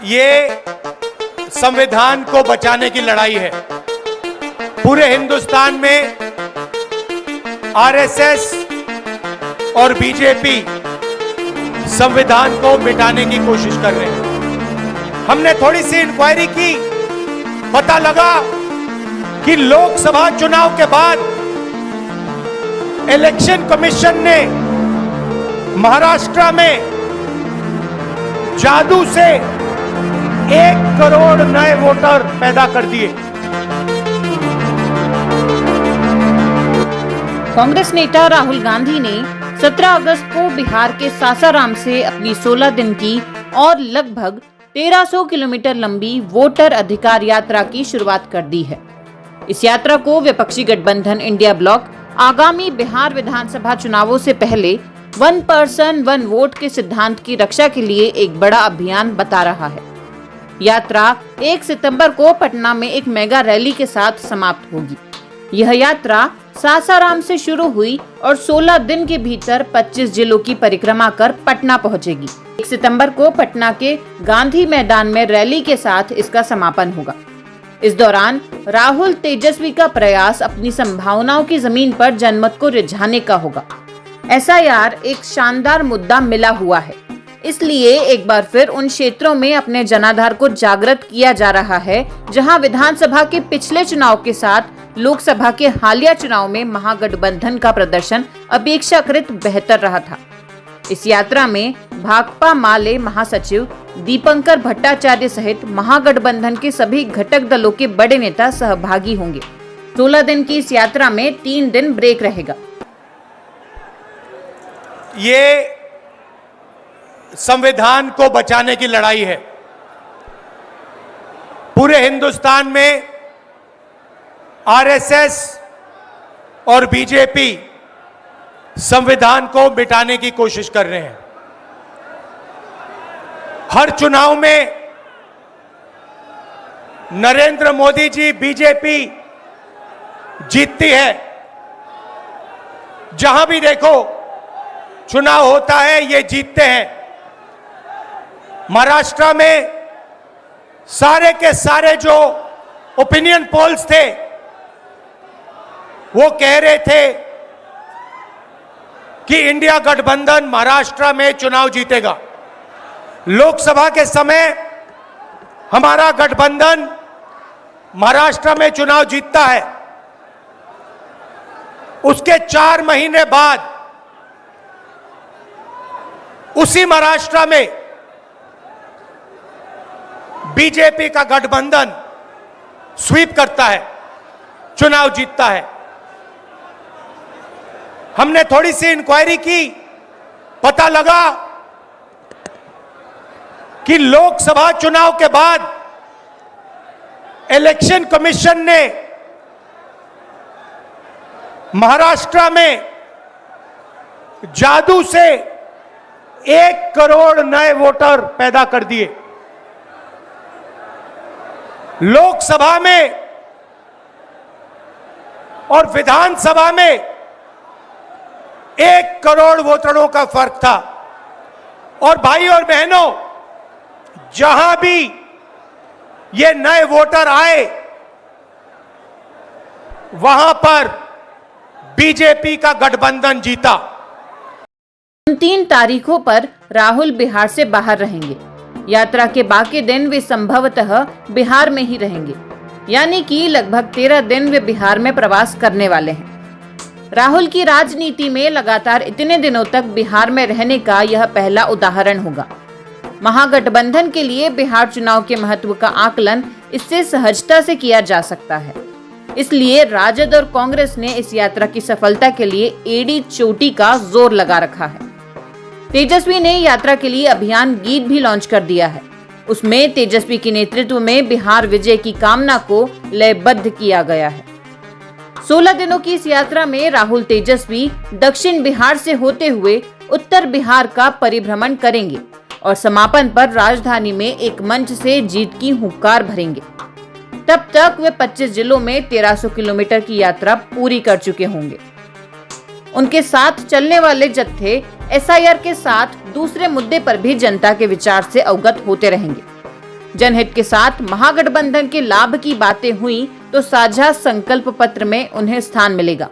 ये संविधान को बचाने की लड़ाई है। पूरे हिंदुस्तान में आरएसएस और बीजेपी संविधान को मिटाने की कोशिश कर रहे हैं। हमने थोड़ी सी इंक्वायरी की, पता लगा कि लोकसभा चुनाव के बाद इलेक्शन कमीशन ने महाराष्ट्र में जादू से 1 करोड़ नए वोटर पैदा कर दिए। कांग्रेस नेता राहुल गांधी ने 17 अगस्त को बिहार के सासाराम से अपनी 16 दिन की और लगभग 1300 किलोमीटर लंबी वोटर अधिकार यात्रा की शुरुआत कर दी है। इस यात्रा को विपक्षी गठबंधन इंडिया ब्लॉक आगामी बिहार विधानसभा चुनावों से पहले 1 पर्सन 1 वोट के सिद्धांत की रक्षा के लिए एक बड़ा अभियान बता रहा है। यात्रा 1 सितंबर को पटना में एक मेगा रैली के साथ समाप्त होगी। यह यात्रा सासाराम से शुरू हुई और 16 दिन के भीतर 25 जिलों की परिक्रमा कर पटना पहुंचेगी। 1 सितंबर को पटना के गांधी मैदान में रैली के साथ इसका समापन होगा। इस दौरान राहुल तेजस्वी का प्रयास अपनी संभावनाओं की जमीन पर जनमत को रिझाने का होगा। एसआईआर एक शानदार मुद्दा मिला हुआ है, इसलिए एक बार फिर उन क्षेत्रों में अपने जनाधार को जागृत किया जा रहा है जहां विधानसभा के पिछले चुनाव के साथ लोकसभा के हालिया चुनाव में महागठबंधन का प्रदर्शन अपेक्षाकृत बेहतर रहा था। इस यात्रा में भाकपा माले महासचिव दीपंकर भट्टाचार्य सहित महागठबंधन के सभी घटक दलों के बड़े नेता सहभागी होंगे। 16 दिन की इस यात्रा में 3 दिन ब्रेक रहेगा। ये संविधान को बचाने की लड़ाई है। पूरे हिंदुस्तान में आरएसएस और बीजेपी संविधान को मिटाने की कोशिश कर रहे हैं। हर चुनाव में नरेंद्र मोदी जी बीजेपी जीतती है। जहां भी देखो चुनाव होता है, ये जीतते हैं। महाराष्ट्र में सारे के सारे जो ओपिनियन पोल्स थे वो कह रहे थे कि इंडिया गठबंधन महाराष्ट्र में चुनाव जीतेगा। लोकसभा के समय हमारा गठबंधन महाराष्ट्र में चुनाव जीतता है। उसके 4 महीने बाद उसी महाराष्ट्र में बीजेपी का गठबंधन स्वीप करता है, चुनाव जीतता है। हमने थोड़ी सी इंक्वायरी की, पता लगा कि लोकसभा चुनाव के बाद इलेक्शन कमीशन ने महाराष्ट्र में जादू से 1 करोड़ नए वोटर पैदा कर दिए। लोकसभा में और विधानसभा में 1 करोड़ वोटरों का फर्क था। और भाई और बहनों, जहां भी ये नए वोटर आए वहां पर बीजेपी का गठबंधन जीता। 3 तारीखों पर राहुल बिहार से बाहर रहेंगे। यात्रा के बाकी दिन वे संभवतः बिहार में ही रहेंगे, यानी कि लगभग 13 दिन वे बिहार में प्रवास करने वाले हैं। राहुल की राजनीति में लगातार इतने दिनों तक बिहार में रहने का यह पहला उदाहरण होगा। महागठबंधन के लिए बिहार चुनाव के महत्व का आकलन इससे सहजता से किया जा सकता है। इसलिए राजद और कांग्रेस ने इस यात्रा की सफलता के लिए एड़ी चोटी का जोर लगा रखा है। तेजस्वी ने यात्रा के लिए अभियान गीत भी लॉन्च कर दिया है। उसमें तेजस्वी के नेतृत्व में बिहार विजय की कामना को लयबद्ध किया गया है। 16 दिनों की इस यात्रा में राहुल तेजस्वी दक्षिण बिहार से होते हुए उत्तर बिहार का परिभ्रमण करेंगे और समापन पर राजधानी में एक मंच से जीत की हुंकार भरेंगे। तब तक वे 25 जिलों में 1300 किलोमीटर की यात्रा पूरी कर चुके होंगे। उनके साथ चलने वाले जत्थे एसआईआर के साथ दूसरे मुद्दे पर भी जनता के विचार से अवगत होते रहेंगे। जनहित के साथ महागठबंधन के लाभ की बातें हुई तो साझा संकल्प पत्र में उन्हें स्थान मिलेगा।